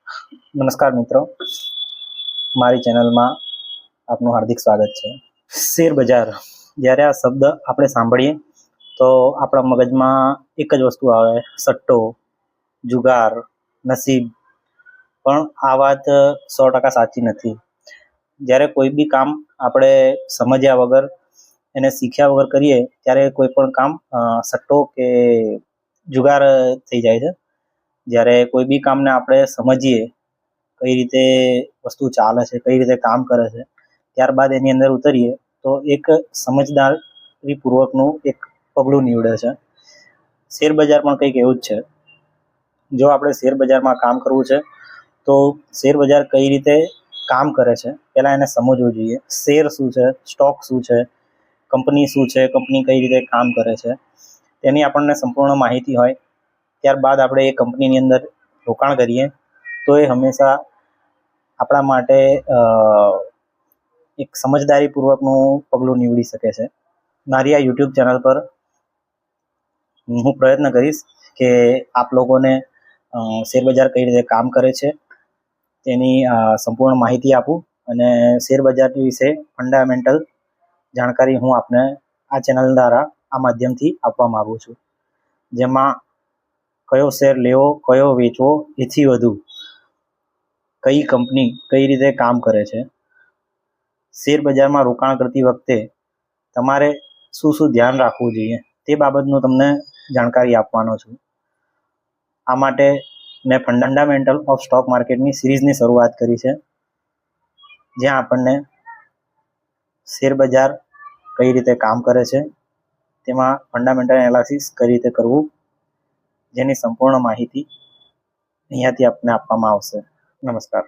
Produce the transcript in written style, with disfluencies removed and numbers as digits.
નમસ્કાર મિત્રો, મારી ચેનલમાં આપનું હાર્દિક સ્વાગત છે. શેર બજાર, જ્યારે આ શબ્દ આપણે સાંભળીએ તો આપણા મગજમાં એક જ વસ્તુ આવે, સટ્ટો, જુગાર, નસીબ. પણ આ વાત 100% સાચી નથી. જ્યારે કોઈ બી કામ આપણે સમજ્યા વગર, એને શીખ્યા વગર કરીએ ત્યારે કોઈ પણ કામ સટ્ટો કે જુગાર થઈ જાય છે. જ્યારે કોઈ બી કામને આપણે સમજીએ કઈ રીતે વસ્તુ ચાલે છે, કઈ રીતે કામ કરે છે, ત્યારબાદ એની અંદર ઉતરીએ તો એક સમજદારીપૂર્વકનું એક પગલું નીવડે છે. શેર બજાર પણ કંઈક એવું જ છે. જો આપણે શેર બજારમાં કામ કરવું છે તો શેર બજાર કઈ રીતે કામ કરે છે પહેલાં એને સમજવું જોઈએ. શેર શું છે, સ્ટોક શું છે, કંપની શું છે, કંપની કઈ રીતે કામ કરે છે, તેની આપણને સંપૂર્ણ માહિતી હોય ત્યારબાદ આપણે એ કંપનીની અંદર રોકાણ કરીએ તો એ હંમેશા આપણા માટે એક સમજદારીપૂર્વકનું પગલું નીવડી શકે છે. મારી આ યુટ્યુબ ચેનલ પર હું પ્રયત્ન કરીશ કે આપ લોકોને શેરબજાર કઈ રીતે કામ કરે છે તેની સંપૂર્ણ માહિતી આપું અને શેરબજાર વિશે ફંડામેન્ટલ જાણકારી હું આપને આ ચેનલ દ્વારા આ માધ્યમથી આપવા માગું છું, જેમાં કયો શેર લેવો, કયો વેચવો, એથી વધુ કઈ કંપની કઈ રીતે કામ કરે છે, શેર બજારમાં રોકાણ કરતી વખતે તમારે શું શું ધ્યાન રાખવું જોઈએ તે બાબતનું તમને જાણકારી આપવાનો છું. આ માટે મેં ફંડામેન્ટલ ઓફ સ્ટોક માર્કેટની સિરીઝની શરૂઆત કરી છે, જ્યાં આપણને શેર બજાર કઈ રીતે કામ કરે છે તેમાં ફંડામેન્ટલ એનાલિસિસ કઈ રીતે કરવું, જેની સંપૂર્ણ માહિતી અહીંયાથી આપને આપવામાં આવશે. નમસ્કાર.